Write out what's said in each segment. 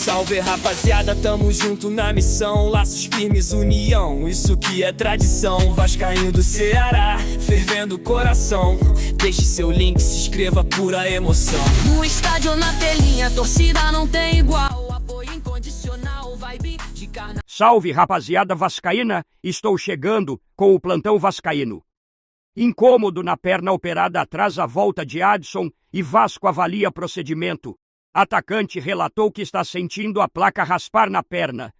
Salve rapaziada, tamo junto na missão, laços firmes, união, isso que é tradição. Vascaíno do Ceará, fervendo o coração. Deixe seu link, se inscreva, pura emoção. No estádio ou na telinha, torcida não tem igual. Apoio incondicional, vibe de carnaval. Salve rapaziada vascaína, estou chegando com o plantão vascaíno. Incômodo na perna operada atrás a volta de Adson e Vasco avalia procedimento. Atacante relatou que está sentindo a placa raspar na perna.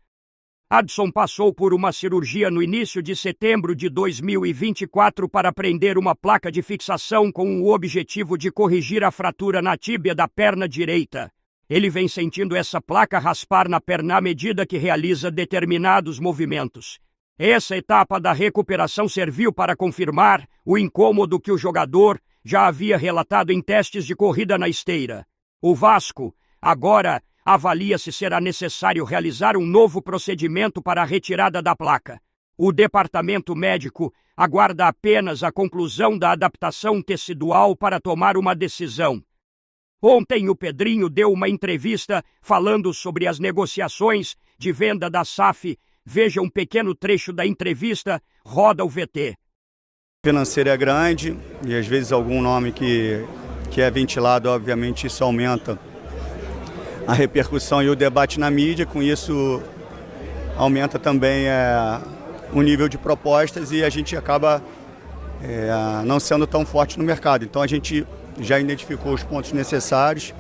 Adson passou por uma cirurgia no início de setembro de 2024 para prender uma placa de fixação com o objetivo de corrigir a fratura na tíbia da perna direita. Ele vem sentindo essa placa raspar na perna à medida que realiza determinados movimentos. Essa etapa da recuperação serviu para confirmar o incômodo que o jogador já havia relatado em testes de corrida na esteira. O Vasco agora avalia se será necessário realizar um novo procedimento para a retirada da placa. O departamento médico aguarda apenas a conclusão da adaptação tecidual para tomar uma decisão. Ontem o Pedrinho deu uma entrevista falando sobre as negociações de venda da SAF. Veja um pequeno trecho da entrevista, roda o VT. Financeiro é grande e às vezes algum nome que é ventilado, obviamente isso aumenta a repercussão e o debate na mídia, com isso aumenta também o nível de propostas e a gente acaba não sendo tão forte no mercado. Então a gente já identificou os pontos necessários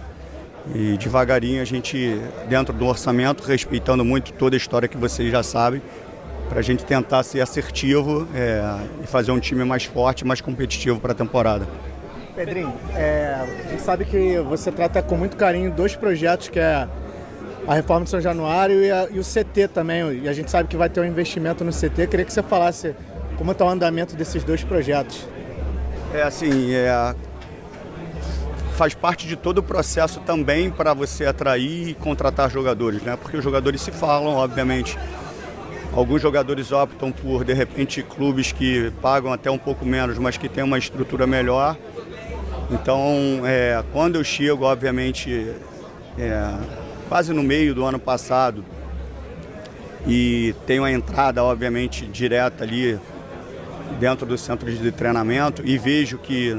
e devagarinho a gente, dentro do orçamento, respeitando muito toda a história que vocês já sabem, para a gente tentar ser assertivo e fazer um time mais forte, mais competitivo para a temporada. Pedrinho, a gente sabe que você trata com muito carinho dois projetos, que é a reforma de São Januário e o CT também, e a gente sabe que vai ter um investimento no CT. Queria que você falasse como está o andamento desses dois projetos. Faz parte de todo o processo também para você atrair e contratar jogadores, né? Porque os jogadores se falam, obviamente. Alguns jogadores optam por, de repente, clubes que pagam até um pouco menos, mas que têm uma estrutura melhor. Então, quando eu chego, obviamente, quase no meio do ano passado, e tenho a entrada, obviamente, direta ali dentro do centro de treinamento e vejo que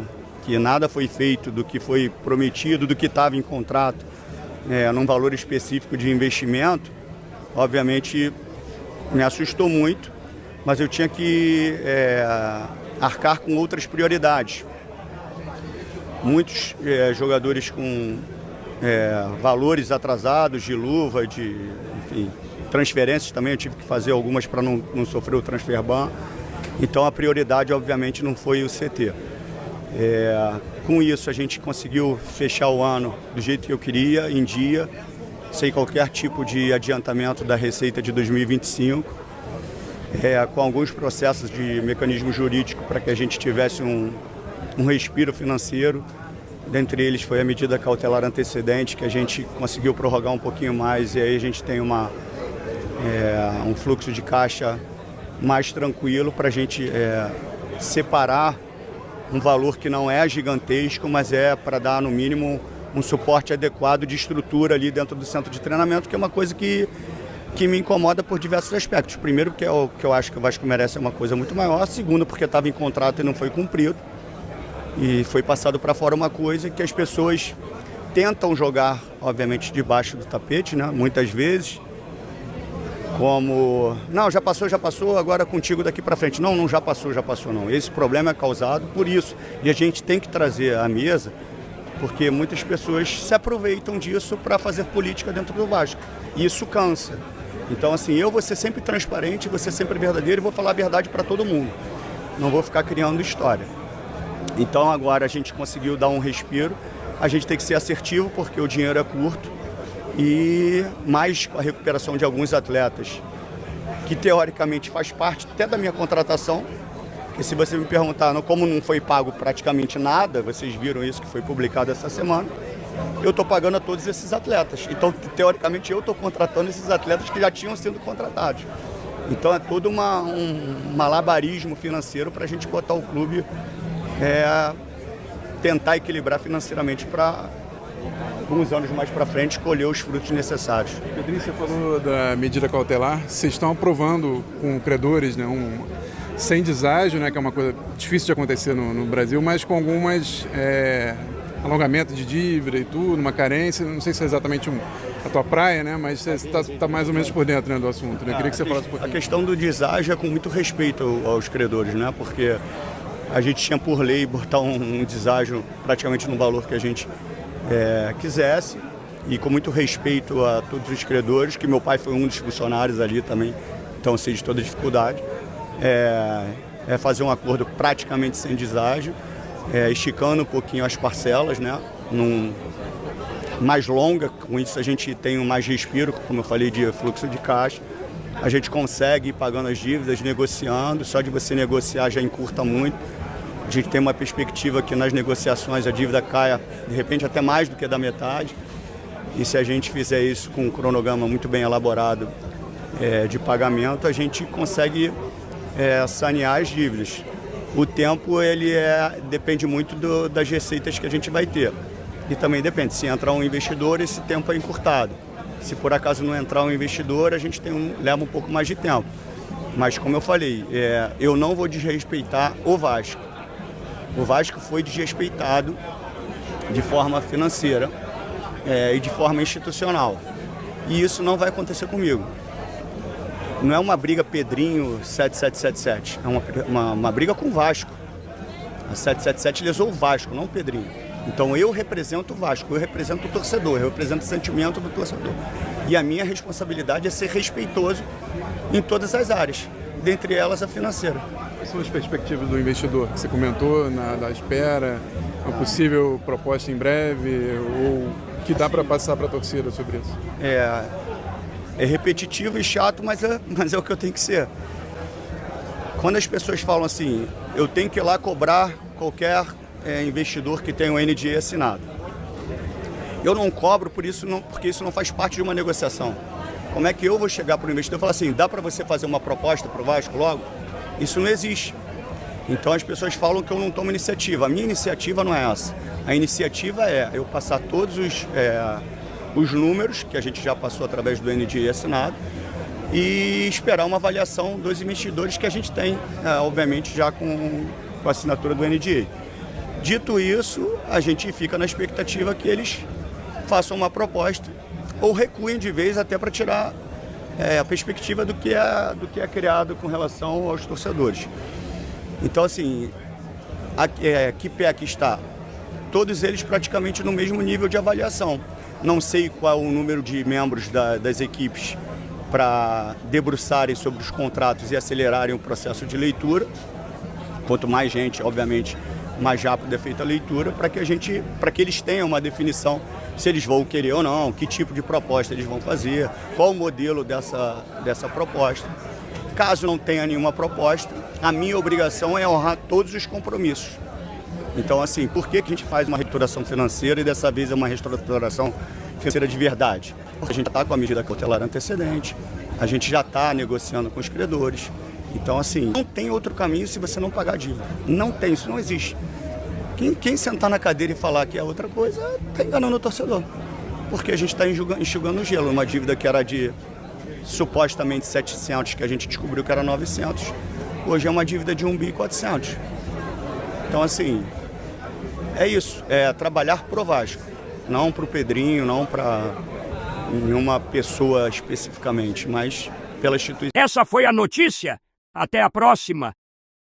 nada foi feito do que foi prometido, do que estava em contrato, num valor específico de investimento, obviamente me assustou muito, mas eu tinha que arcar com outras prioridades. Muitos jogadores com valores atrasados de luva, enfim, transferências também, eu tive que fazer algumas para não sofrer o transfer ban. Então a prioridade, obviamente, não foi o CT. Com isso a gente conseguiu fechar o ano do jeito que eu queria, em dia, sem qualquer tipo de adiantamento da receita de 2025, com alguns processos de mecanismo jurídico para que a gente tivesse um respiro financeiro. Dentre eles foi a medida cautelar antecedente, que a gente conseguiu prorrogar um pouquinho mais, e aí a gente tem um fluxo de caixa mais tranquilo para a gente separar um valor que não é gigantesco, mas para dar, no mínimo, um suporte adequado de estrutura ali dentro do centro de treinamento, que é uma coisa que me incomoda por diversos aspectos. Primeiro, porque que eu acho que o Vasco merece uma coisa muito maior. Segundo, porque estava em contrato e não foi cumprido. E foi passado para fora uma coisa que as pessoas tentam jogar, obviamente, debaixo do tapete, né? Muitas vezes. Como, não, já passou, agora contigo daqui para frente. Não já passou não. Esse problema é causado por isso. E a gente tem que trazer à mesa, porque muitas pessoas se aproveitam disso para fazer política dentro do Vasco. E isso cansa. Então, assim, eu vou ser sempre transparente, vou ser sempre verdadeiro e vou falar a verdade para todo mundo. Não vou ficar criando história. Então, agora a gente conseguiu dar um respiro. A gente tem que ser assertivo, porque o dinheiro é curto. E mais com a recuperação de alguns atletas, que teoricamente faz parte até da minha contratação, que se você me perguntar como não foi pago praticamente nada, vocês viram isso que foi publicado essa semana, eu estou pagando a todos esses atletas. Então, teoricamente, eu estou contratando esses atletas que já tinham sido contratados. Então, é todo um malabarismo financeiro para a gente botar o clube, tentar equilibrar financeiramente para alguns anos mais para frente, colher os frutos necessários. Pedrinho, você falou da medida cautelar. Vocês estão aprovando com credores, né, sem deságio, né, que é uma coisa difícil de acontecer no Brasil, mas com algumas alongamento de dívida e tudo, uma carência. Não sei se é exatamente a tua praia, né, mas você está mais ou menos por dentro, né, do assunto. Né? Queria que você falasse um pouquinho. A questão do deságio é com muito respeito aos credores, né, porque a gente tinha por lei botar um deságio praticamente no valor que a gente quisesse, e com muito respeito a todos os credores, que meu pai foi um dos funcionários ali também, então sei de toda dificuldade, fazer um acordo praticamente sem deságio, esticando um pouquinho as parcelas, né, mais longa. Com isso a gente tem mais respiro, como eu falei, de fluxo de caixa. A gente consegue ir pagando as dívidas, negociando, só de você negociar já encurta muito. A gente tem uma perspectiva que nas negociações a dívida caia, de repente, até mais do que da metade. E se a gente fizer isso com um cronograma muito bem elaborado de pagamento, a gente consegue sanear as dívidas. O tempo depende muito das receitas que a gente vai ter. E também depende, se entrar um investidor, esse tempo é encurtado. Se por acaso não entrar um investidor, a gente leva um pouco mais de tempo. Mas como eu falei, eu não vou desrespeitar o Vasco. O Vasco foi desrespeitado de forma financeira e de forma institucional. E isso não vai acontecer comigo. Não é uma briga Pedrinho 7777, é uma briga com o Vasco. A 777 lesou o Vasco, não o Pedrinho. Então eu represento o Vasco, eu represento o torcedor, eu represento o sentimento do torcedor. E a minha responsabilidade é ser respeitoso em todas as áreas, dentre elas a financeira. Quais são as perspectivas do investidor que você comentou, da espera, uma possível proposta em breve, ou que dá para passar para a torcida sobre isso? É repetitivo e chato, mas é o que eu tenho que ser. Quando as pessoas falam assim, eu tenho que ir lá cobrar qualquer investidor que tenha o NDA assinado. Eu não cobro porque isso não faz parte de uma negociação. Como é que eu vou chegar para o investidor e falar assim, dá para você fazer uma proposta para o Vasco logo? Isso não existe. Então as pessoas falam que eu não tomo iniciativa. A minha iniciativa não é essa. A iniciativa é eu passar todos os números que a gente já passou através do NDA assinado e esperar uma avaliação dos investidores que a gente tem, obviamente, já com a assinatura do NDA. Dito isso, a gente fica na expectativa que eles façam uma proposta ou recuem de vez até para tirar a perspectiva do que é criado com relação aos torcedores. Então, assim, que pé que está? Todos eles praticamente no mesmo nível de avaliação. Não sei qual o número de membros das equipes para debruçarem sobre os contratos e acelerarem o processo de leitura. Quanto mais gente, obviamente, mais rápido é feita a leitura, para que eles tenham uma definição se eles vão querer ou não, que tipo de proposta eles vão fazer, qual o modelo dessa proposta. Caso não tenha nenhuma proposta, a minha obrigação é honrar todos os compromissos. Então, assim, por que a gente faz uma reestruturação financeira e dessa vez é uma reestruturação financeira de verdade? Porque a gente está com a medida cautelar antecedente, a gente já está negociando com os credores. Então, assim, não tem outro caminho se você não pagar a dívida. Não tem, isso não existe. Quem sentar na cadeira e falar que é outra coisa, está enganando o torcedor. Porque a gente está enxugando o gelo. Uma dívida que era de supostamente 700, que a gente descobriu que era 900, hoje é uma dívida de 1.400 bi. Então, assim, é isso. É trabalhar pro Vasco. Não pro Pedrinho, não para nenhuma pessoa especificamente, mas pela instituição. Essa foi a notícia. Até a próxima.